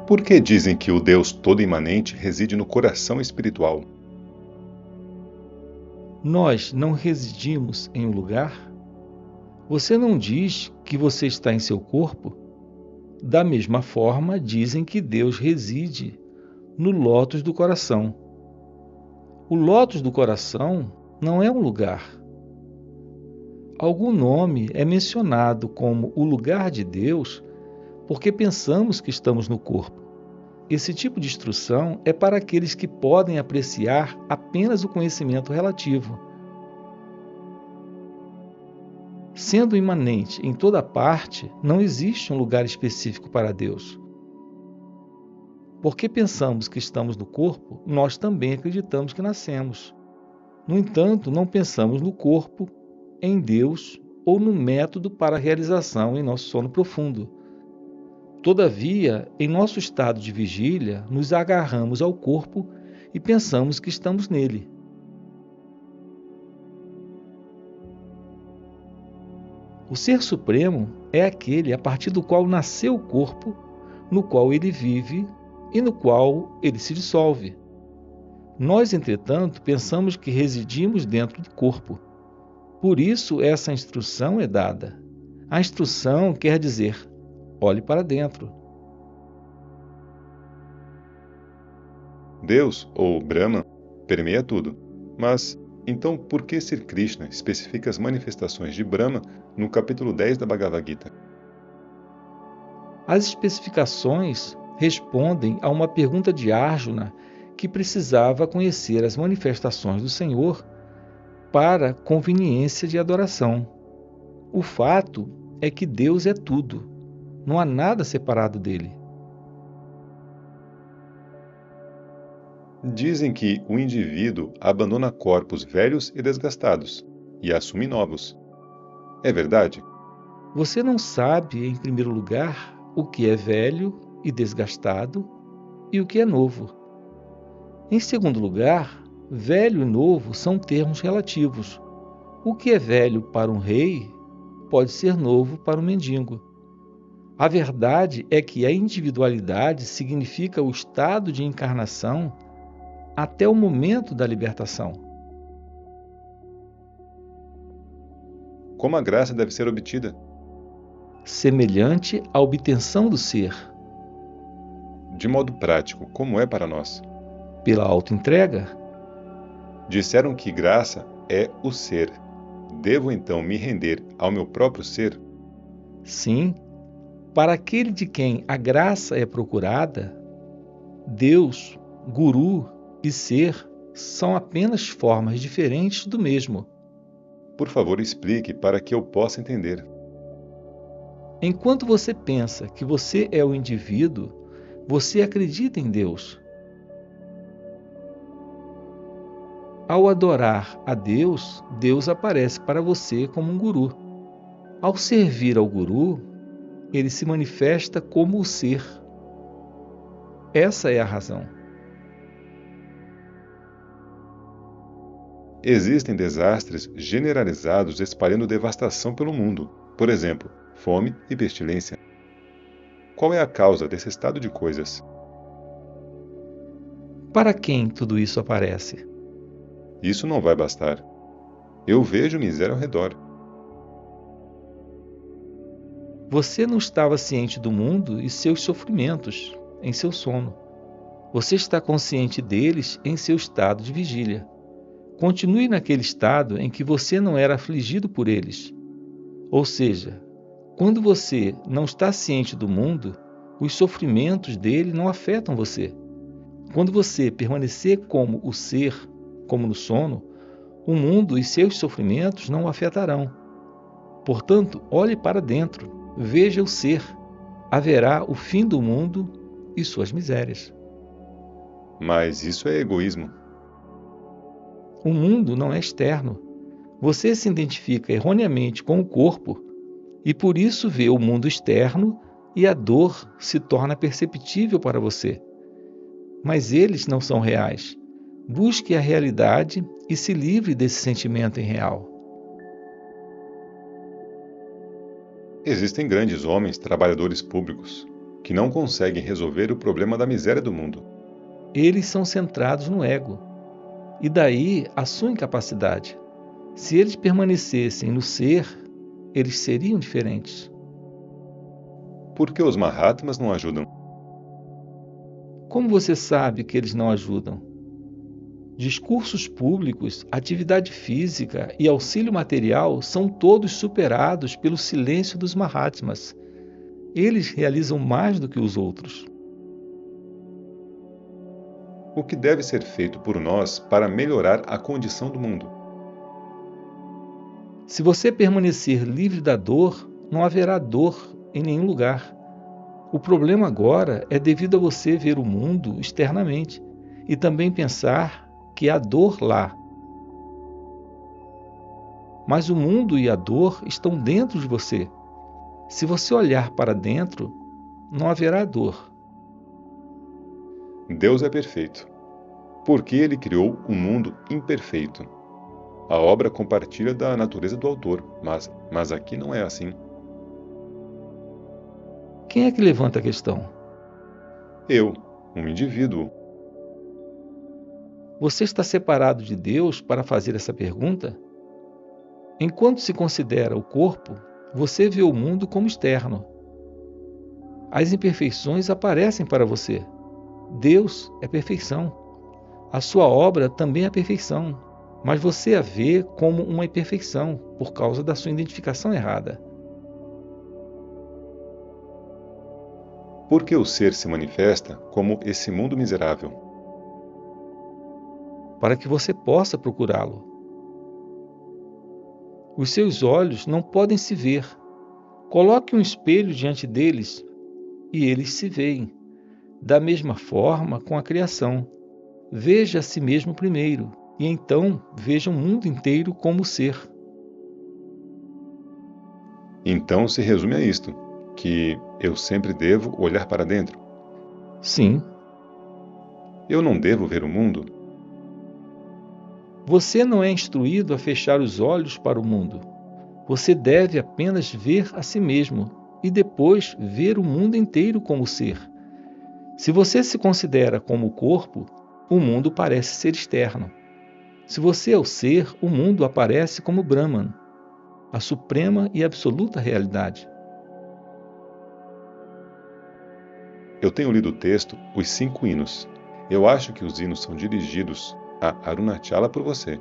Por que dizem que o Deus todo-imanente reside no coração espiritual? Nós não residimos em um lugar? Você não diz que você está em seu corpo? Da mesma forma, dizem que Deus reside no lótus do coração. O lótus do coração não é um lugar. Algum nome é mencionado como o lugar de Deus porque pensamos que estamos no corpo. Esse tipo de instrução é para aqueles que podem apreciar apenas o conhecimento relativo. Sendo imanente em toda parte, não existe um lugar específico para Deus. Porque pensamos que estamos no corpo, nós também acreditamos que nascemos. No entanto, não pensamos no corpo, em Deus ou no método para a realização em nosso sono profundo. Todavia, em nosso estado de vigília, nos agarramos ao corpo e pensamos que estamos nele. O Ser Supremo é aquele a partir do qual nasceu o corpo, no qual ele vive e no qual ele se dissolve. Nós, entretanto, pensamos que residimos dentro do corpo. Por isso, essa instrução é dada. A instrução quer dizer: olhe para dentro. Deus, ou Brahman, permeia tudo. Mas, então, por que Sri Krishna especifica as manifestações de Brahma no capítulo 10 da Bhagavad Gita? As especificações respondem a uma pergunta de Arjuna que precisava conhecer as manifestações do Senhor para conveniência de adoração. O fato é que Deus é tudo, não há nada separado dele. Dizem que o indivíduo abandona corpos velhos e desgastados e assume novos. É verdade? Você não sabe, em primeiro lugar, o que é velho e desgastado e o que é novo. Em segundo lugar, velho e novo são termos relativos. O que é velho para um rei pode ser novo para um mendigo. A verdade é que a individualidade significa o estado de encarnação até o momento da libertação. Como a graça deve ser obtida? Semelhante à obtenção do ser, De modo prático, como é para nós? pela autoentrega. Disseram que graça é o ser. Devo então me render ao meu próprio ser? Sim, para aquele de quem a graça é procurada, Deus, Guru e ser são apenas formas diferentes do mesmo. Por favor, explique para que eu possa entender. Enquanto você pensa que você é o indivíduo, você acredita em Deus. Ao adorar a Deus, Deus aparece para você como um guru. Ao servir ao guru, ele se manifesta como o ser. Essa é a razão. Existem desastres generalizados espalhando devastação pelo mundo. Por exemplo, fome e pestilência. Qual é a causa desse estado de coisas? Para quem tudo isso aparece? Isso não vai bastar. Eu vejo miséria ao redor. Você não estava ciente do mundo e seus sofrimentos em seu sono. Você está consciente deles em seu estado de vigília. Continue naquele estado em que você não era afligido por eles. Ou seja, quando você não está ciente do mundo, os sofrimentos dele não afetam você. Quando você permanecer como o ser, como no sono, o mundo e seus sofrimentos não o afetarão. Portanto, olhe para dentro, veja o ser. Haverá o fim do mundo e suas misérias. Mas isso é egoísmo. O mundo não é externo. Você se identifica erroneamente com o corpo e por isso vê o mundo externo e a dor se torna perceptível para você. Mas eles não são reais. Busque a realidade e se livre desse sentimento irreal. Existem grandes homens, trabalhadores públicos. que não conseguem resolver o problema da miséria do mundo. Eles são centrados no ego, e daí a sua incapacidade. Se eles permanecessem no ser, eles seriam diferentes. Por que os Mahatmas não ajudam? Como você sabe que eles não ajudam? Discursos públicos, atividade física e auxílio material são todos superados pelo silêncio dos Mahatmas. Eles realizam mais do que os outros. O que deve ser feito por nós para melhorar a condição do mundo? Se você permanecer livre da dor, não haverá dor em nenhum lugar. O problema agora é devido a você ver o mundo externamente e também pensar que há dor lá. Mas o mundo e a dor estão dentro de você. Se você olhar para dentro, não haverá dor. Deus é perfeito. Por que ele criou um mundo imperfeito? A obra compartilha da natureza do autor, mas aqui não é assim. Quem é que levanta a questão? Eu, um indivíduo. Você está separado de Deus para fazer essa pergunta? Enquanto se considera o corpo, você vê o mundo como externo. As imperfeições aparecem para você. Deus é perfeição. A sua obra também é perfeição, mas você a vê como uma imperfeição por causa da sua identificação errada. Por que o ser se manifesta como esse mundo miserável? Para que você possa procurá-lo. Os seus olhos não podem se ver. Coloque um espelho diante deles e eles se veem. Da mesma forma com a criação. Veja a si mesmo primeiro, e então veja o mundo inteiro como ser. Então se resume a isto, que eu sempre devo olhar para dentro. Sim, Eu não devo ver o mundo? você não é instruído a fechar os olhos para o mundo. Você deve apenas ver a si mesmo e depois ver o mundo inteiro como ser. Se você se considera como o corpo, o mundo parece ser externo. Se você é o ser, o mundo aparece como Brahman, a suprema e absoluta realidade. Eu tenho lido o texto Os 5 Hinos. Eu acho que os hinos são dirigidos a Arunachala por você.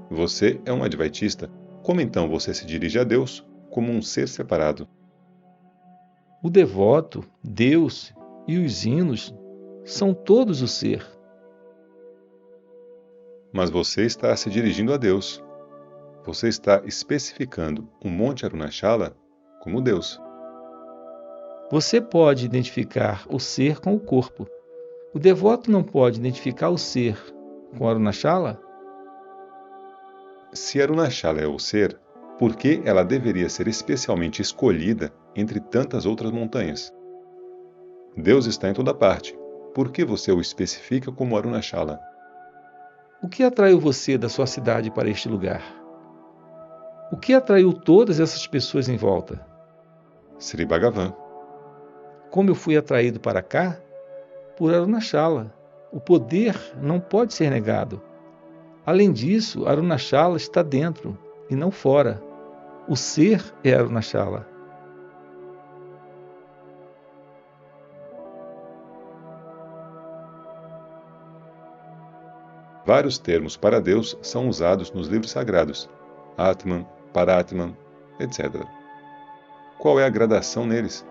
Você é um advaitista. Como então você se dirige a Deus como um ser separado? O devoto, Deus e os hinos são todos o ser. Mas você está se dirigindo a Deus. Você está especificando o Monte Arunachala como Deus. Você pode identificar o ser com o corpo. O devoto não pode identificar o ser com Arunachala? Se Arunachala é o ser, por que ela deveria ser especialmente escolhida entre tantas outras montanhas? Deus está em toda parte. Por que você o especifica como Arunachala? O que atraiu você da sua cidade para este lugar? O que atraiu todas essas pessoas em volta? Sri Bhagavan. Como eu fui atraído para cá? Por Arunachala. O poder não pode ser negado. Além disso, Arunachala está dentro e não fora. O ser é Arunachala. Vários termos para Deus são usados nos livros sagrados, Atman, Paratman, etc. Qual é a gradação neles?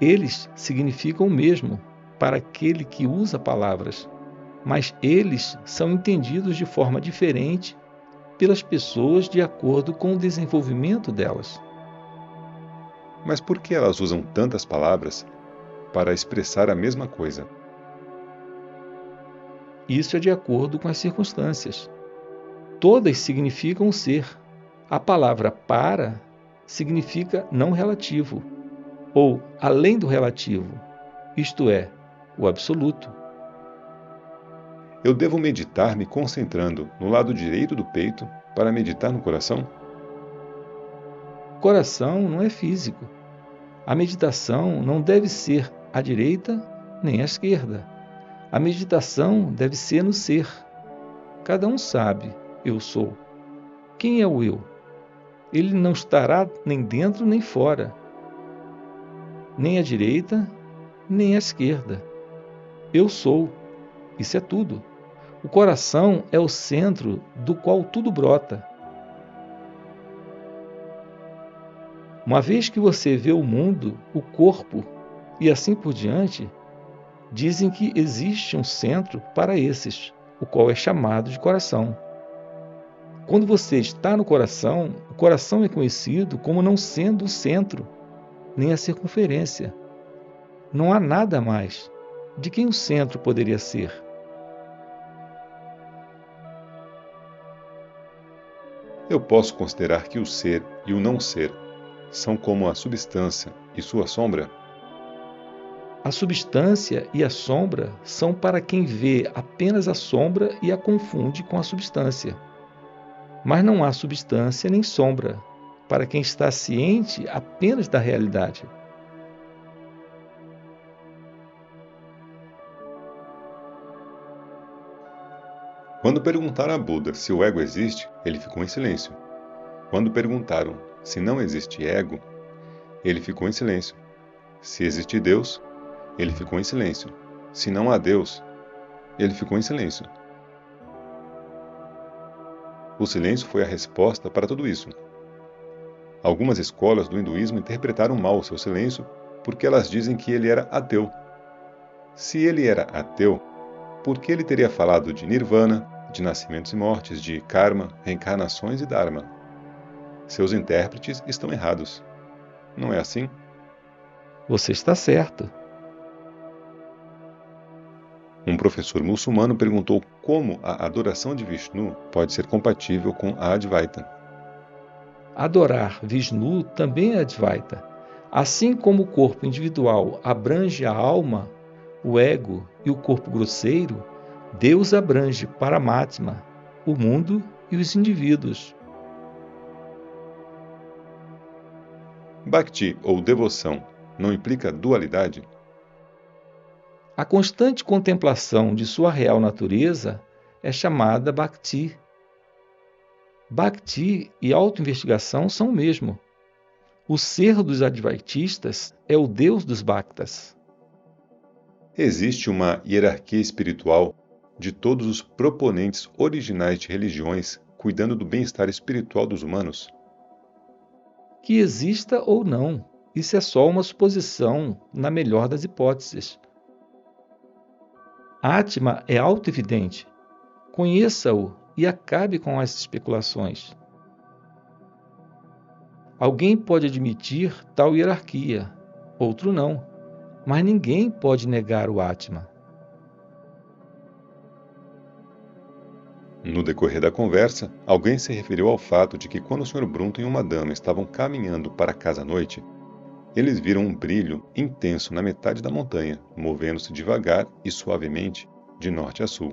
Eles significam o mesmo para aquele que usa palavras, mas eles são entendidos de forma diferente pelas pessoas de acordo com o desenvolvimento delas. Mas por que elas usam tantas palavras para expressar a mesma coisa? Isso é de acordo com as circunstâncias. Todas significam ser. A palavra para significa não relativo, ou além do relativo, isto é, o absoluto. Eu devo meditar me concentrando no lado direito do peito para meditar no coração? O coração não é físico. A meditação não deve ser à direita nem à esquerda. A meditação deve ser no ser. Cada um sabe, eu sou. Quem é o eu? Ele não estará nem dentro nem fora, nem à direita nem à esquerda. Eu sou. Isso é tudo. O coração é o centro do qual tudo brota. Uma vez que você vê o mundo, o corpo e assim por diante, dizem que existe um centro para esses, o qual é chamado de coração. Quando você está no coração, o coração é conhecido como não sendo o centro, nem a circunferência. Não há nada mais. De quem o centro poderia ser? Eu posso considerar que o ser e o não ser são como a substância e sua sombra? A substância e a sombra são para quem vê apenas a sombra e a confunde com a substância. Mas não há substância nem sombra para quem está ciente apenas da realidade. Quando perguntaram a Buda se o ego existe, ele ficou em silêncio. Quando perguntaram se não existe ego, ele ficou em silêncio. Se existe Deus, ele ficou em silêncio. Se não há Deus, ele ficou em silêncio. O silêncio foi a resposta para tudo isso. Algumas escolas do hinduísmo interpretaram mal o seu silêncio porque elas dizem que ele era ateu. Se ele era ateu, por que ele teria falado de nirvana, de nascimentos e mortes, de karma, reencarnações e dharma? Seus intérpretes estão errados. Não é assim? Você está certo. Um professor muçulmano perguntou como a adoração de Vishnu pode ser compatível com a Advaita. Adorar Vishnu também é Advaita. Assim como o corpo individual abrange a alma, o ego e o corpo grosseiro, Deus abrange Paramatma, o mundo e os indivíduos. Bhakti, ou devoção, não implica dualidade? A constante contemplação de sua real natureza é chamada Bhakti. Bhakti e autoinvestigação são o mesmo. O ser dos advaitistas é o Deus dos Bhaktas. Existe uma hierarquia espiritual de todos os proponentes originais de religiões cuidando do bem-estar espiritual dos humanos? Que exista ou não, isso é só uma suposição, na melhor das hipóteses. Atma é autoevidente. Conheça-o e acabe com as especulações. Alguém pode admitir tal hierarquia, outro não, mas ninguém pode negar o Atma. No decorrer da conversa, alguém se referiu ao fato de que quando o Sr. Brunton e uma dama estavam caminhando para casa à noite, eles viram um brilho intenso na metade da montanha, movendo-se devagar e suavemente de norte a sul.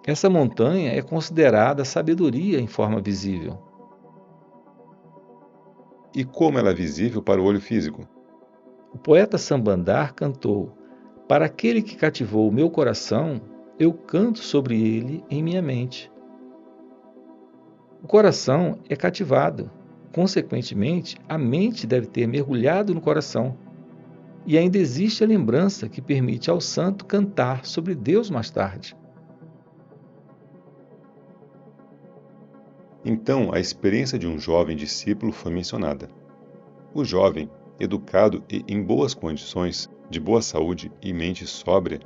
Essa montanha é considerada sabedoria em forma visível. E como ela é visível para o olho físico? O poeta Sambandar cantou: "Para aquele que cativou o meu coração, eu canto sobre ele em minha mente." O coração é cativado. Consequentemente, a mente deve ter mergulhado no coração. E ainda existe a lembrança que permite ao santo cantar sobre Deus mais tarde. Então, a experiência de um jovem discípulo foi mencionada. O jovem, educado e em boas condições, de boa saúde e mente sóbria,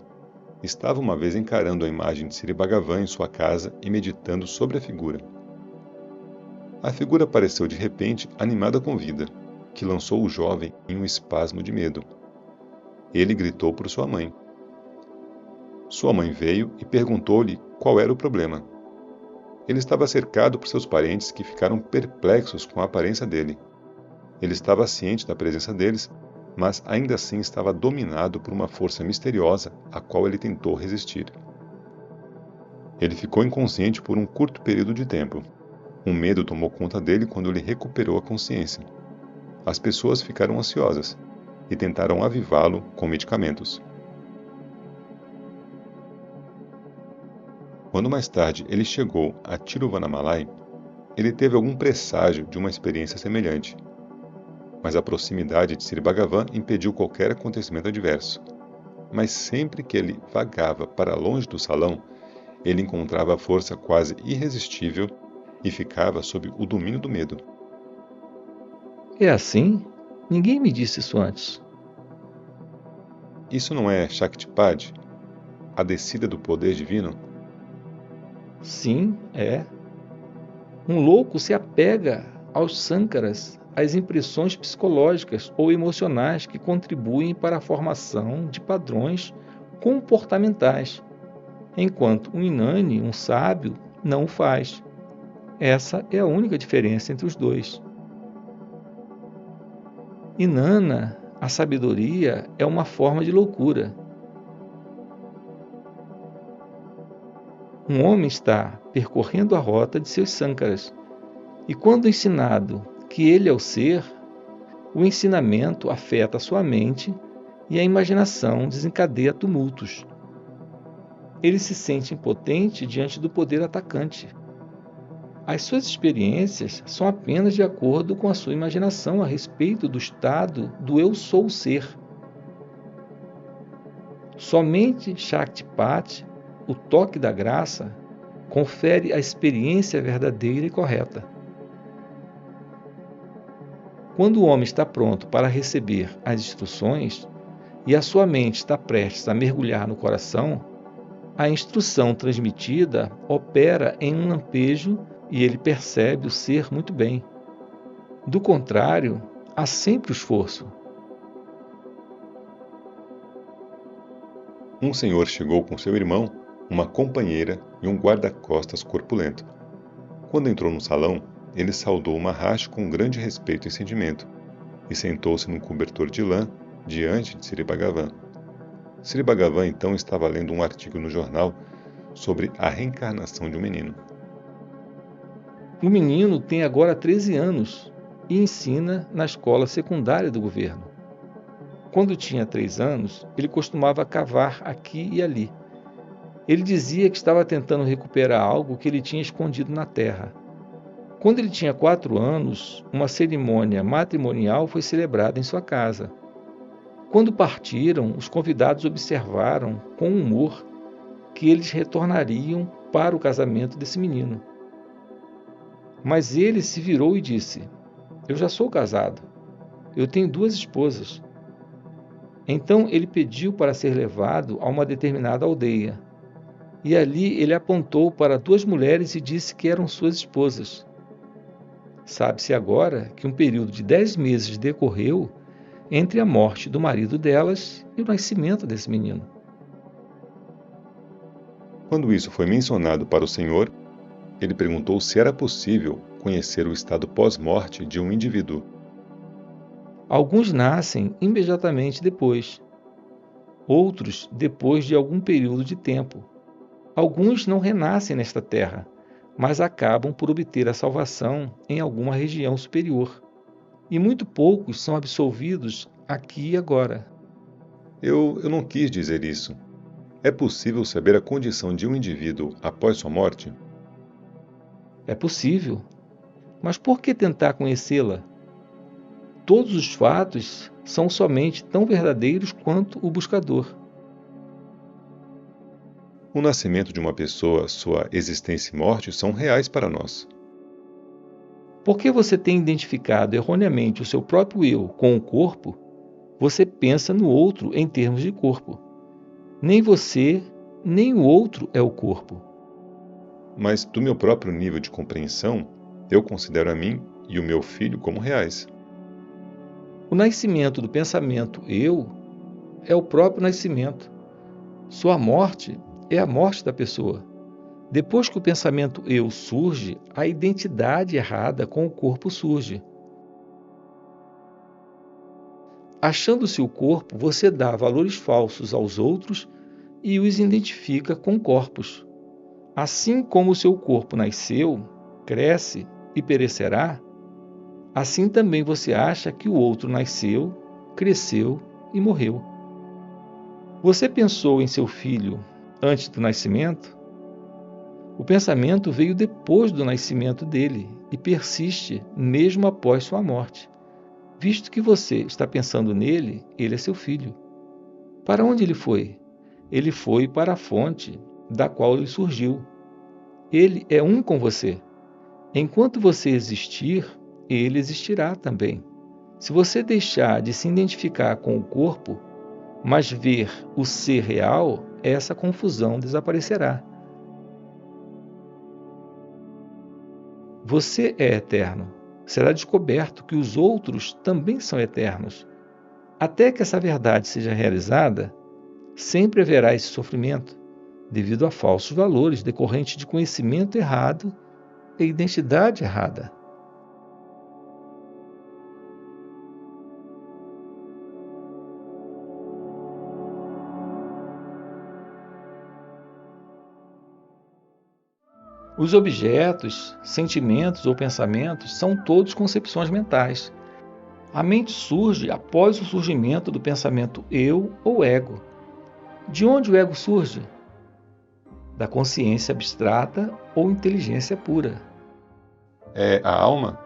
estava uma vez encarando a imagem de Sri Bhagavan em sua casa e meditando sobre a figura. A figura apareceu de repente animada com vida, que lançou o jovem em um espasmo de medo. Ele gritou por sua mãe. Sua mãe veio e perguntou-lhe qual era o problema. Ele estava cercado por seus parentes que ficaram perplexos com a aparência dele. Ele estava ciente da presença deles, mas ainda assim estava dominado por uma força misteriosa a qual ele tentou resistir. Ele ficou inconsciente por um curto período de tempo. Um medo tomou conta dele quando ele recuperou a consciência. as pessoas ficaram ansiosas e tentaram avivá-lo com medicamentos. Quando mais tarde ele chegou a Tiruvannamalai, ele teve algum presságio de uma experiência semelhante, mas a proximidade de Sri Bhagavan impediu qualquer acontecimento adverso. Mas sempre que ele vagava para longe do salão, ele encontrava a força quase irresistível e ficava sob o domínio do medo. É assim? Ninguém me disse isso antes. Isso não é Shaktipad, a descida do poder divino? Sim, é. Um louco se apega aos sankaras, às impressões psicológicas ou emocionais que contribuem para a formação de padrões comportamentais, enquanto um inani, um sábio, não o faz. Essa é a única diferença entre os dois. Inanna, a sabedoria, é uma forma de loucura. Um homem está percorrendo a rota de seus sankaras, e quando ensinado que ele é o ser, o ensinamento afeta a sua mente e a imaginação desencadeia tumultos. Ele se sente impotente diante do poder atacante. As suas experiências são apenas de acordo com a sua imaginação a respeito do estado do eu sou o ser. Somente Shaktipat, o toque da graça, confere a experiência verdadeira e correta. Quando o homem está pronto para receber as instruções e a sua mente está prestes a mergulhar no coração, a instrução transmitida opera em um lampejo e ele percebe o ser muito bem. Do contrário, há sempre o esforço. Um senhor chegou com seu irmão, uma companheira e um guarda-costas corpulento. Quando entrou no salão, ele saudou o Maharshi com grande respeito e sentimento, e sentou-se num cobertor de lã diante de Sri Bhagavan. Sri Bhagavan então estava lendo um artigo no jornal sobre a reencarnação de um menino. O menino tem agora 13 anos e ensina na escola secundária do governo. Quando tinha 3 anos, ele costumava cavar aqui e ali. Ele dizia que estava tentando recuperar algo que ele tinha escondido na terra. Quando ele tinha 4 anos, uma cerimônia matrimonial foi celebrada em sua casa. Quando partiram, os convidados observaram com humor que eles retornariam para o casamento desse menino. Mas ele se virou e disse: "Eu já sou casado. Eu tenho 2 esposas." Então ele pediu para ser levado a uma determinada aldeia. E ali ele apontou para 2 mulheres e disse que eram suas esposas. Sabe-se agora que um período de 10 meses decorreu entre a morte do marido delas e o nascimento desse menino. Quando isso foi mencionado para o senhor, ele perguntou se era possível conhecer o estado pós-morte de um indivíduo. Alguns nascem imediatamente depois, outros depois de algum período de tempo. Alguns não renascem nesta terra, mas acabam por obter a salvação em alguma região superior. E muito poucos são absolvidos aqui e agora. Eu não quis dizer isso. É possível saber a condição de um indivíduo após sua morte? É possível, mas por que tentar conhecê-la? Todos os fatos são somente tão verdadeiros quanto o buscador. O nascimento de uma pessoa, sua existência e morte são reais para nós. Porque você tem identificado erroneamente o seu próprio eu com o corpo, você pensa no outro em termos de corpo. Nem você, nem o outro é o corpo. Mas, do meu próprio nível de compreensão, eu considero a mim e o meu filho como reais. O nascimento do pensamento eu é o próprio nascimento. Sua morte é a morte da pessoa. Depois que o pensamento eu surge, a identidade errada com o corpo surge. Achando-se o corpo, você dá valores falsos aos outros e os identifica com corpos. Assim como o seu corpo nasceu, cresce e perecerá, assim também você acha que o outro nasceu, cresceu e morreu. Você pensou em seu filho antes do nascimento? O pensamento veio depois do nascimento dele e persiste mesmo após sua morte. Visto que você está pensando nele, ele é seu filho. Para onde ele foi? Ele foi para a fonte da qual ele surgiu. Ele é um com você. Enquanto você existir, ele existirá também. Se você deixar de se identificar com o corpo, mas ver o ser real, essa confusão desaparecerá. Você é eterno. Será descoberto que os outros também são eternos. Até que essa verdade seja realizada, sempre haverá esse sofrimento, devido a falsos valores decorrentes de conhecimento errado e identidade errada. Os objetos, sentimentos ou pensamentos são todos concepções mentais. A mente surge após o surgimento do pensamento eu ou ego. De onde o ego surge? Da consciência abstrata ou inteligência pura. É a alma